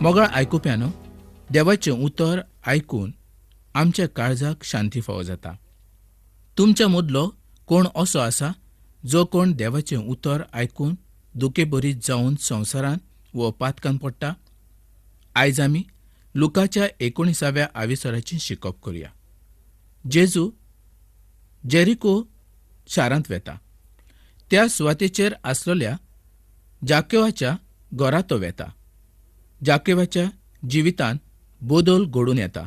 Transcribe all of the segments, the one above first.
मोगाळ आयकुप्यानो, देवाचें उतर आयकून आमच्या काळजाक शांती फावो जाता. तुमच्या मदलो कोण असो आसा जो कोण देवाचें उतर आयकून दुखे बरी जावन संवसारांत वो पातकान पडटा? आयज आमी लुकाच्या 19व्या आविसराची शिकप करुया. जेजू जेरिको शारांत वेता. त्या सुवातेचेर आसलेल्या जाकेवाच्या घरा तो वेता. जाकेवाच्या जिवितांत बदल घडून येता.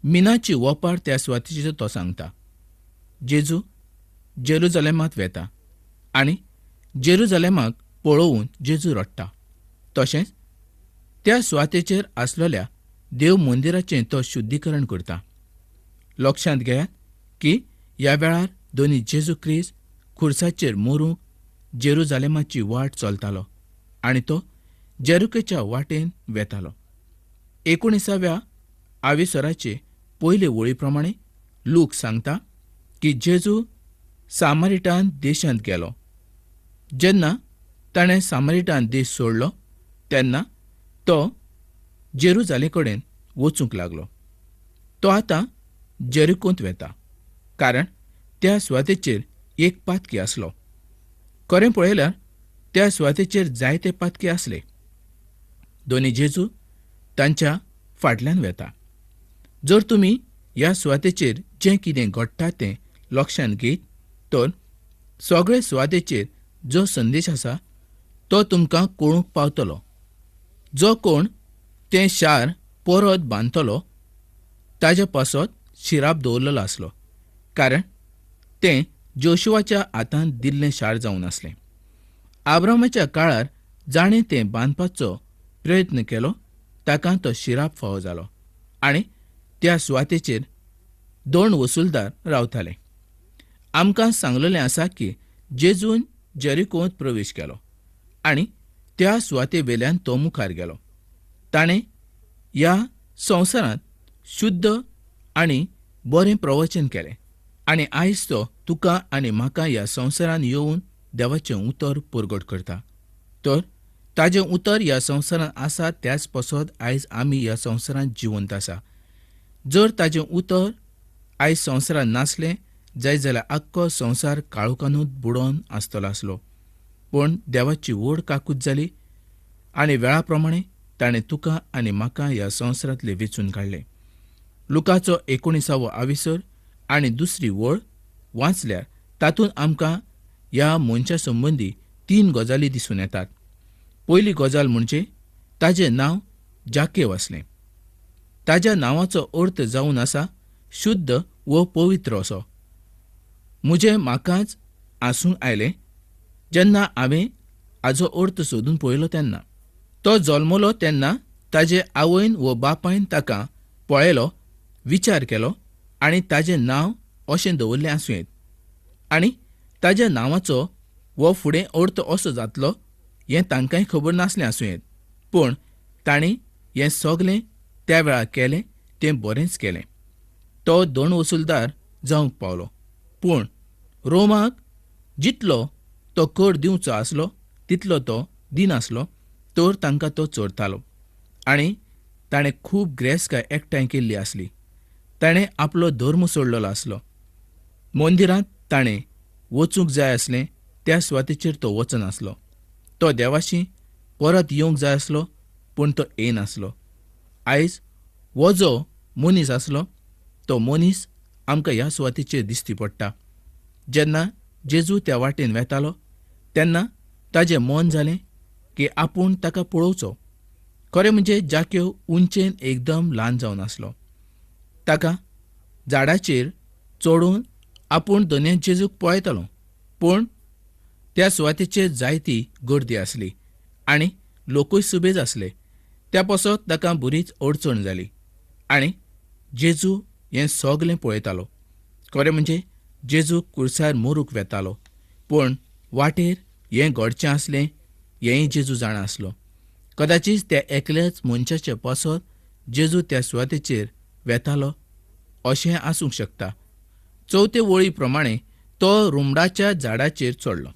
मिनाची वोपार त्या सुवातेचेर तो सांगता. जेजू जेरुजलेमांत वेता आनी जेरुजलेमाक पळोवन जेजू रडटा. तशेंच त्या सुवातेचेर आसलेल्या देव मंदिराचें तो शुद्धीकरण करता. लक्षांत घेयात की ह्या वेळार दोनी जेजू क्रिस्त खुर्साचेर मरूंक जेरुजलेमाची वाट चलतालो आनी तो जेरुकेच्या वाटेन वेतालो. 19व्या आविसराचे पयले वळी प्रमाणे लूक सांगता की जेजू सामारिटान देशांत गेलो. जेन्ना ताणें सामारिटान देश सोडलो तेन्ना तो जेरुजाले कडेन वचूंक लागलो. तो आतां जेरिकोंत वेता, कारण त्या सुवातेचेर एक पातकी आसलो. खरें पळयल्यार त्या सुवातेचेर जायते पातके आसले. दोनी जेजू तांच्या फाटल्यान वेता. जर तुमी ह्या सुवातेचेर जें कितें घडटा तें लक्षांत घेत तर सगळे सुवातेचेर जो संदेश आसा तो तुमकां कळूंक पावतलो. जो कोण तें शार परत बांदतलो ताच्या पासत शिराप दवरलेलो आसलो, कारण तें जोशुवाच्या हातांत दिल्लें शार जावन आसलें. आब्रामाच्या काळार जाणें तें बांदपाचो प्रयत्न केलो ताका तो शिराप फावो जालो आनी त्या सुवातेचेर 2 वसूलदार रावताले. आमकां सांगलेलें आसा की जेजून जेरिकोंत प्रवेश केलो आनी त्या सुवाते वेल्यान तो मुखार गेलो. ताणें ह्या संवसारांत शुद्ध आनी बरें प्रवचन केलें आनी आयज तो तुका आनी म्हाका ह्या संवसारांत येवन देवाचें उतर परगट करता. तर ताजें उतर ह्या संवसारांत आसा त्याच पासत आयज आमी ह्या संवसारांत जिवंत आसा. जर ताजें उतर आयज संवसारांत नासलें जाल्यार आख्खो संवसार काळोखानूच बुडोवन आसतलो आसलो. पूण देवाची व्हड काकूट जाली आनी वेळा प्रमाणे ताणें तुका आनी म्हाका ह्या संवसारांतले वेंचून काडलें. लुकाचो 19वो आविसर आनी दुसरी वळ वाचल्यार तातूंत आमकां ह्या मनशा संबंदी 3 गजाली दिसून येतात. पयली गजाल म्हणजे ताजें नांव जाकेव आसलें. ताज्या नांवाचो अर्थ जावन आसा शुद्ध व पवित्र असो. म्हजें म्हाकाच आसूंक आयलें जेन्ना हांवें हाचो अर्थ सोदून पळयलो तेन्ना. तो जल्मलो तेन्ना ताजे आवयन व बापायन ताका पळयलो, विचार केलो आनी ताजें नांव अशें दवरलें आसूं येत. आनी ताज्या नांवाचो वो फुडें अर्थ असो जातलो हें तांकांय खबर नासलें आसूं येत. पूण ताणें हें सगलें त्या वेळार केलें तें बरेंच केलें. तो 2 वसूलदार जावंक पावलो, पूण रोमाक जितलो तो कर दिवचो आसलो तितलो तो दिनासलो, तर तांकां तो चोरतालो. आनी ताणें खूब गिरेस्तकाय एकठांय केल्ली आसली. ताणें आपलो धर्म सोडलेलो आसलो. मंदिरांत ताणें वचूंक जाय आसलें त्या सुवातेचेर तो वचनासलो. तो देवाशी परत येवंक जाय आसलो, पूण तो येनासलो. आयज हो जो मनीस आसलो तो मनीस आमकां ह्या सुवातेचेर दिश्टी पडटा. जेन्ना जेजू त्या वाटेन वेतालो तेन्ना ताजें मन जालें की आपूण ताका पळोवचो. खरें म्हणजे जाकेव उंचेन एकदम ल्हान जावन आसलो. ताका झाडाचेर चडून आपूण दोनूय जेजूक पळयतालो. पूण त्या सुवातेचेर जायती गर्दी आसली आनी लोकूय सुबेज आसले. त्या पासत ताका बरीच अडचण जाली आनी जेजू हें सगलें पळयतालो. खरें म्हणजे जेजू खुर्सार मरूंक वेतालो, पूण वाटेर हें घडचें आसलें हेंय जेजू जाणा आसलो. कदाचीत त्या एकल्याच मनशाचे पासत जेजू त्या सुवातेचेर वेतालो अशें आसूंक शकता. 4 वळी प्रमाणे तो रुमडाच्या झाडाचेर चडलो.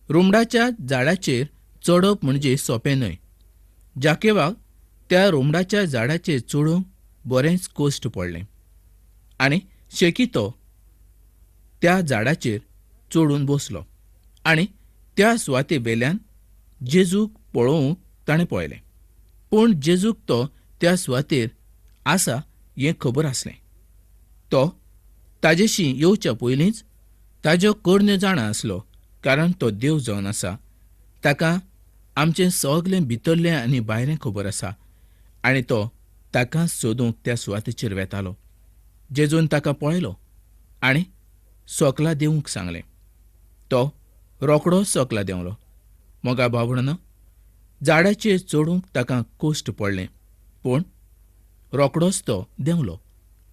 रुमडाच्या झाडाचेर चडप म्हणजे सोंपें न्हय. जाकेवाक त्या रोमडाच्या झाडाचेर चडूंक बरेंच कोश्ट पडलें आनी शेकी तो त्या झाडाचेर चडून बसलो आनी त्या सुवाते वेल्यान जेजूक पळोवंक ताणें पळयलें. पूण जेजूक तो त्या सुवातेर आसा हें खबर आसलें. तो ताजेशी येवच्या पयलींच ताज्यो करण्यो जाणा आसलो, कारण तो देव जावन आसा. ताका आमचें सगलें भितरलें आनी भायलें खबर आसा आनी तो ताकाच सोदूंक त्या सुवातेचेर वेतालो. जेजून ताका पळयलो आनी सोकला देवंक सांगलें. तो रोकडो सोकला देंवलो. मोगा भावणानो, झाडाचेर चडूंक ताका कोश्ट पडलें, पूण रोकडोच तो देंवलो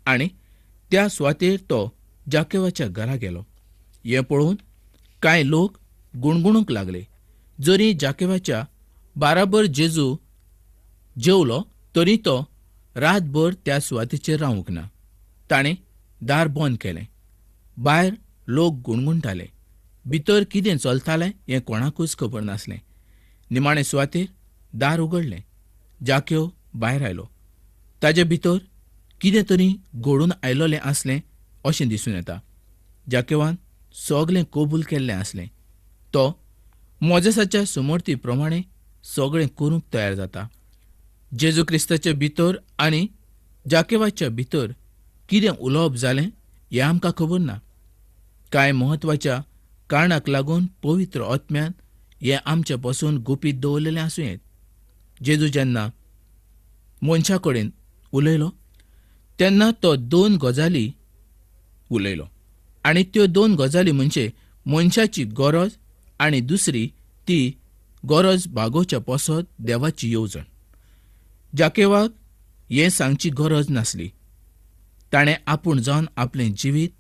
आनी त्या सुवातेर तो जाकेवाच्या घरा गेलो. हें पळोवन कांय लोक गुणगुणूंक लागले, जरी जाकेवाच्या बाराबर जेजू जेवलो तरी तो रातभर त्या सुवातेचेर रावूंक ना. ताणें दार बंद केलें. भायर लोक गुणगुणटाले. भितर कितें चलतालें हें कोणाकूच खबर नासलें. निमाणे सुवातेर दार उगडलें. जाकेव भायर आयलो. ताजे भितर कितें तरी घडून आयलोलें आसलें अशें दिसून येता. जाकेवान सगलें कबूल केल्लें आसलें. तो मोजेसाच्या सुमर्ती प्रमाणें सगळें करूंक तयार जाता. जेजू क्रिस्ताचे भितर आनी जाकेवाच्या भितर कितें उलोवप जालें हें आमकां खबर ना. कांय म्हत्वाच्या कारणाक लागून पवित्र आत्म्यान हें आमचे पासून गुपीत दवरलेलें आसूं येत. जेजू जेन्ना मनशा कडेन उलयलो तेन्ना तो 2 गजाली उलयलो आनी त्यो 2 गजाली म्हणजे मनशाची गरज आनी दुसरी ती गरज भागोवच्या पासत देवाची येवजण. जाकेवाक हें सांगची गरज नासली. ताणें आपूण जावन आपलें जिवीत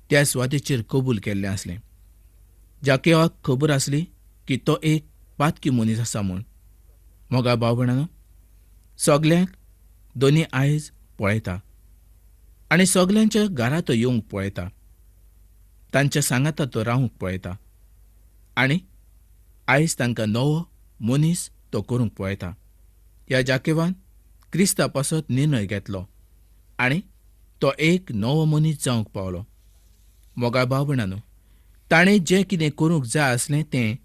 त्या सुवातेचेर कबूल केल्लें आसलें. जाकेवाक खबर आसली की तो एक पातकी मनीस आसा म्हूण. मोगा भाव भयणानो, सगल्यांक दोनी आयज पळयता आनी सगल्यांच्या घरा तो येवंक पळयता. तांच्या सांगाता तो रावंक पळयता आनी आयज तांकां नवो मनीस तो करूंक पळयता. ह्या जाकेवान क्रिस्ता पासत निर्णय घेतलो आनी तो एक नवो मनीस जावंक पावलो. मोगा भाव भयणानो, ताणें जें कितें करूंक जाय आसलें तें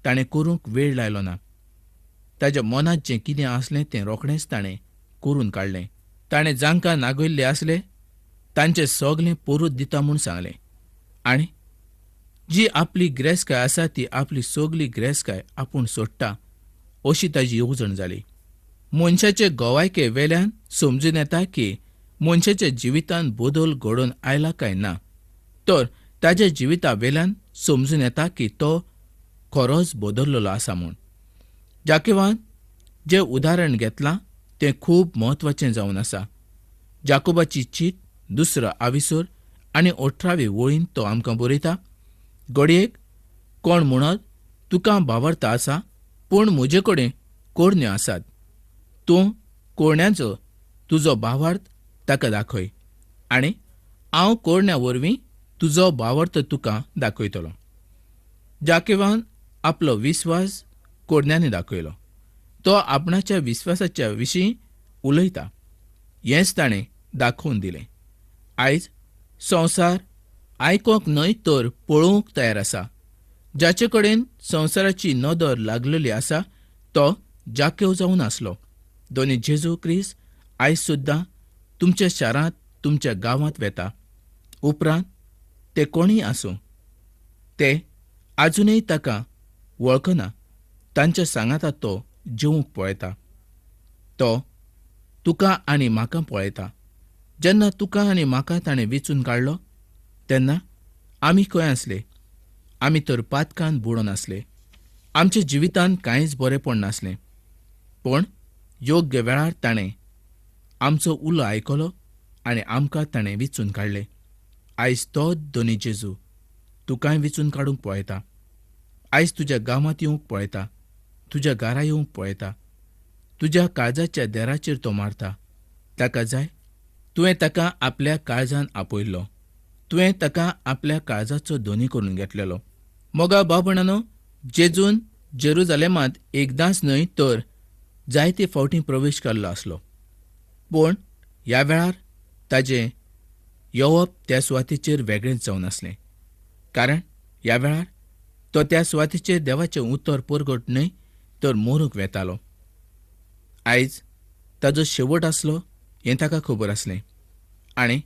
ताणें करूंक वेळ लायलो ना. ताच्या मनांत जें कितें आसलें तें रोखडेंच ताणें करून काडलें. ताणें जांकां नागयल्ले आसले तांचें सगलें पोरूत दिता म्हूण सांगलें आनी जी आपली गिरेस्तकाय आसा ती आपली सगली गिरेस्तकाय आपूण सोडटा अशी ताजी येवजण जाली. मनशाचे गोवायके वेल्यान समजून येता की मनशाच्या जिवितांत बदल घडोवन आयला काय ना, तर ताच्या जिविता वेल्यान समजून येता की तो खरोच बदललेलो आसा म्हूण. जाकेवान जें उदाहरण घेतलां तें खूब म्हत्वाचें जावन आसा. जाकोबाची चीट 2 आविसोर आनी 18वी वळीन तो आमकां बरयता, घडयेक कोण म्हणत तुका भावार्थ आसा, पूण म्हजे कडेन कोडण्यो आसात. तूं कोडण्यांचो तुजो भावार्थ ताका दाखय आनी हांव कोडण्या वरवीं तुजो भावार्थ तुका दाखयतलो. जाकेवान आपलो विस्वास कोडण्यांनी दाखयलो. तो आपणाच्या विस्वासाच्या विशीं उलयता हेंच ताणें दाखोवन दिलें. आयज संवसार आयकोंक न्हय तर पळोवंक तयार आसा. जाचे कडेन संवसाराची नदर लागलेली आसा तो जाकेव जावन आसलो. दोनी जेजू क्रिस्त आयज सुद्दां तुमच्या शारांत तुमच्या गांवांत वेता. उपरांत ते कोणीय आसूं, ते आजुनूय ताका वळखना तांच्या सांगाता तो जेवंक पळयता. तो तुका आनी म्हाका पळयता. जेन्ना तुका आनी म्हाका ताणें वेंचून काडलो तेन्ना आमी खंय आसले? आमी तर पातकान बुडोन आसले. आमच्या जिवितांत कांयच बरेंपण नासलें. पूण योग्य वेळार ताणें आमचो उलो आयकलो आनी आमकां ताणें वेंचून काडलें. आयज तोच दोनी जेजू तुकाय वेंचून काडूंक पळयता. आयज तुज्या गांवांत येवंक पळयता, तुज्या घरा येवंक पळयता. तुज्या काळजाच्या देराचेर तो मारता. ताका जाय तुवें ताका आपल्या काळजान आपयल्लो. तुवें ताका आपल्या काळजाचो धनी करून घेतलेलो. मोगा भाव भयणानो, जेजून जेरुजालेमांत एकदांच न्हय तर जायते फावटी प्रवेश केल्लो आसलो. पूण ह्या वेळार ताजें येवप त्या सुवातेचेर वेगळेंच जावन आसलें. कारण ह्या वेळार तो त्या सुवातेचेर देवाचें उतर परगट न्हय तर मोरूंक वेतालो. आयज ताजो शेवट आसलो हें ताका खबर आसलें आनी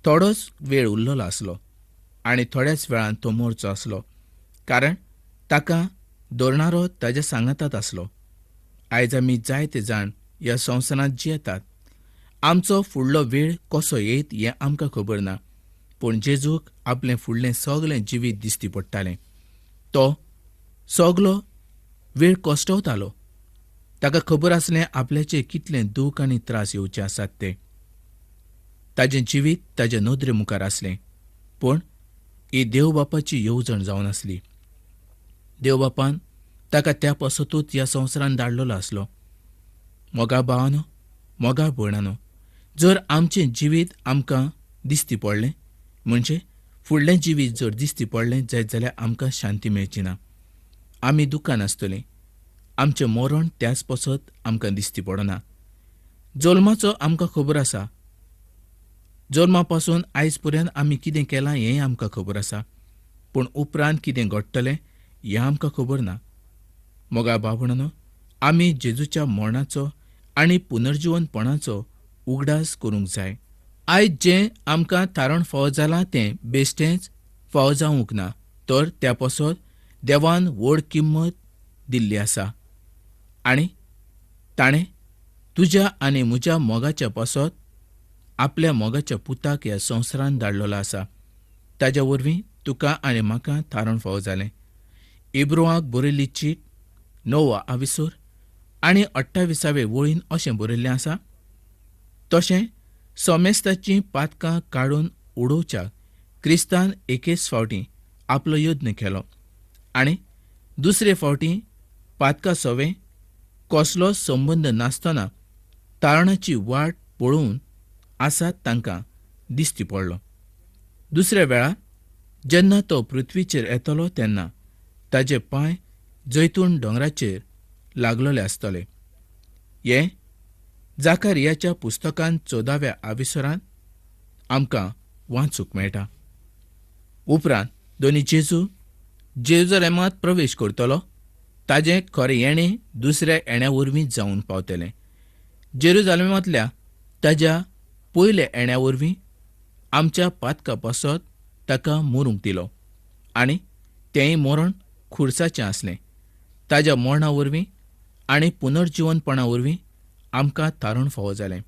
थोडोच वेळ उरलेलो आसलो आनी थोड्याच वेळान तो मोरचो आसलो. कारण ताका धरणारो ताच्या सांगाताच आसलो. आयज आमी जायते जाण ह्या संवसारांत जियेतात. आमचो फुडलो वेळ कसो येयत हें आमकां खबर ना. पूण जेजूक आपलें फुडलें सगलें जिवीत दिश्टी पडटालें. तो सगलो वेळ कश्टवतालो. ताका खबर आसलें आपल्याचेर कितलें दूख आनी त्रास येवचे आसात ते. ताजें जिवीत ताच्या नदरे मुखार आसलें. पूण ही देवबापाची येवजण जावन आसली. देवबापान ताका त्या पासतूच ह्या संवसारांत धाडलेलो आसलो. मोगा भावानो, मोगा भयणानो, जर आमचें जिवीत आमकां दिश्टी पडलें, म्हणजे फुडलें जिवीत जर दिश्टी पडलें जायत जाल्यार आमकां शांती मेळची ना. आमी दुखान आसतलीं. आमचें मरण त्याच पासत आमकां दिश्टी पडना. जल्माचो आमकां खबर आसा. जल्मा पासून आयज पर्यंत आमी कितें केलां हेंय आमकां खबर आसा. पूण उपरांत कितें घडटलें हें आमकां खबर ना. मोगा भावणानो, आमी जेजूच्या मरणाचो आनी पुनर्जीवनपणाचो उगडास करूंक जाय. आयज जें आमकां थारण फावो जालां तें बेश्टेंच फावो जावंक ना, तर त्या पासत देवान व्हड किंमत दिल्ली आसा. आनी ताणें तुज्या आनी म्हज्या मोगाच्या पासत आपल्या मोगाच्या पुताक ह्या संवसारांत धाडलेलो आसा. ताच्या वरवीं तुका आनी म्हाका थारण फावो जालें. इब्रोवाक बरयल्ली चीट 9 आनी 28 वळीन अशें बरयल्लें आसा. तशें सोमेस्ताचीं पातकां काडून उडोवच्याक क्रिस्तान एकेच फावटी आपलो यत्न केलो आनी दुसरे फावटी पातका सोवे कसलोच संबंद नासतना तारणाची वाट पळोवन आसात तांकां दिश्टी पडलो. दुसऱ्या वेळार जेन्ना तो पृथ्वीचेर येतलो तेन्ना ताचे पांय जैतून दोंगराचेर लागलेले आसतले. हें जाकारियाच्या पुस्तकांत 14 आमकां वाचूंक मेळटा. उपरांत दोनी जेजू जेरुसलेमांत प्रवेश करतलो ताजें खरें येणें दुसऱ्या येण्या वरवीं जावन पावतलें. जेरुसलेमांतल्या ताज्या पयल्या येण्या वरवीं आमच्या पातका पासत ताका मरूंक दिलो आनी तेंय मरण खुर्साचें आसलें. ताज्या मरणा वरवीं आनी पुनर्जीवनपणा वरवीं आमकां थारण फावो जालें.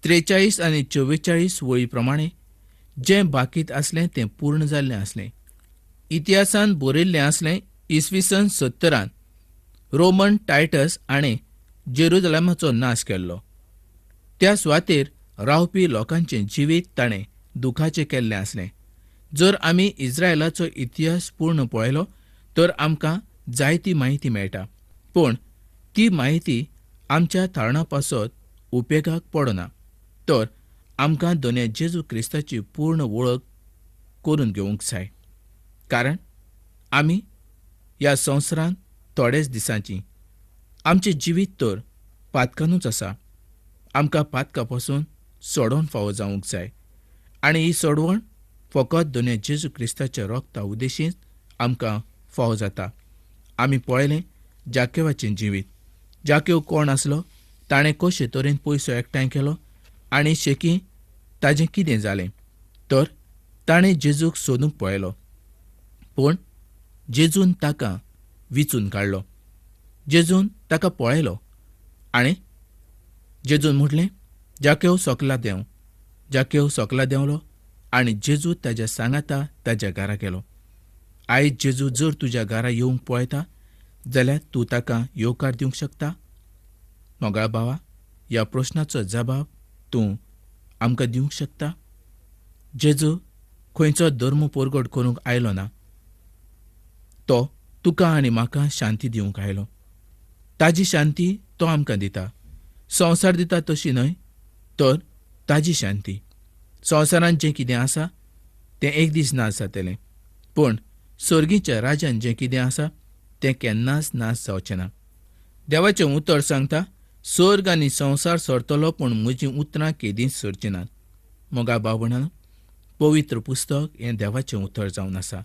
43 आनी 44 वळी प्रमाणें जें बाकीत आसलें तें पूर्ण जाल्लें आसलें. इतिहासान बरयल्लें आसलें. इसवी 70 रोमन टायटस आनी जेरुसलेमाचो नाश केल्लो. त्या सुवातेर रावपी लोकांचें जिवीत ताणें दुखाचें केल्लें आसलें. जर आमी इस्रायेलाचो इतिहास पूर्ण पळयलो तर आमकां जायती माहिती मेळटा. पूण ती माहिती आमच्या थारणा पासत उपेगाक पडना. तर आमकां दोनूय जेजू क्रिस्ताची पूर्ण वळख करून घेवंक जाय. कारण आमी ह्या संवसारांत थोडेच दिसांची. आमचें जिवीत तर पातकांतूच आसा. आमकां पातका पासून सोडोवन फावो जावंक जाय आनी ही सोडवण फकत दोनूय जेजू क्रिस्ताच्या रोगता उद्देशींच आमकां फावो जाता. आमी पळयलें जाकेवाचें जिवीत. जाकेव कोण आसलो, ताणें कशे तरेन पयसो एकठांय केलो आनी शेकी ताजें कितें जालें. तर ताणें जेजूक सोदूंक पळयलो पूण जेजून ताका विचून काडलो. जेजून ताका पळयलो आनी जेजून म्हटलें, जाकेव सोकला देंव. जाकेव सोकला देंवलो आनी जेजू ताच्या सांगाता ताच्या घरा गेलो. आयज जेजू जर तुज्या घरा येवंक पळयता जाल्यार तूं ताका येवकार दिवंक शकता. मोगाळ भावा, ह्या प्रस्नाचो जबाब तूं आमकां दिवंक शकता. जेजू खंयचो धर्म परगट करूंक आयलो ना. तो तुका आनी म्हाका शांती दिवंक आयलो. ताजी शांती तो आमकां दिता. संवसार दिता तशी न्हय, तर ताजी शांती. संवसारांत जें कितें आसा तें एक दीस नाश जातलें, पूण सर्गीच्या राज्यान जें कितें आसा तें केन्नाच नाश जावचें ना. देवाचें उतर सांगता, स्वर्ग आनी संवसार सोडतलो पूण म्हजीं उतरां केदींच सोडचीं नात. मोगा भावणां, पवित्र पुस्तक हें देवाचें उतर जावन आसा.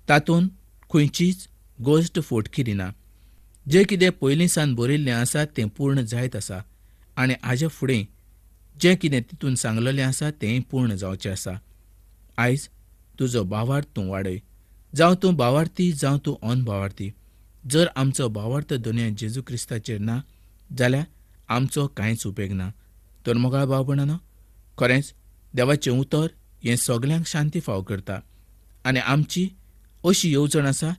तातूंत खंयचीच गोश्ट फोटकिरी ना. जें कितें पयलींसान बरयल्लें आसा तें पूर्ण जायत आसा आनी हाजे फुडें जें कितें तितून सांगलेलें आसा तेंय पूर्ण जावचें आसा. आयज तुजो भावार्थ तूं वाडय, जावं तूं भावार्थी जावं तूं अनभावार्थी. जर आमचो भावार्थ दुनिया जेजू क्रिस्ताचेर ना जाल्यार आमचो कांयच उपेग ना. तर मोगाळ भाव भयणांनो, खरेंच देवाचें उतर हें सगल्यांक शांती फाव करता आनी आमची अशी येवजण आसा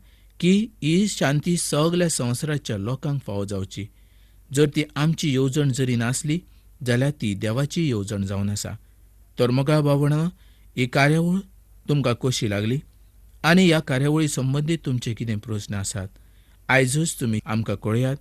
की ही शांती सगल्या संवसाराच्या लोकांक फावो जावची. जर ती आमची येवजण जरी नासली जाल्यार ती देवाची येवजण जावन आसा. तर मोगाळ भाव भयणांनो, ही कार्यावळ तुमकां कशी लागली आनी ह्या कार्यावळी संबंदीत तुमचे कितें प्रस्न आसात, आयजूच तुमी आमकां कळयात.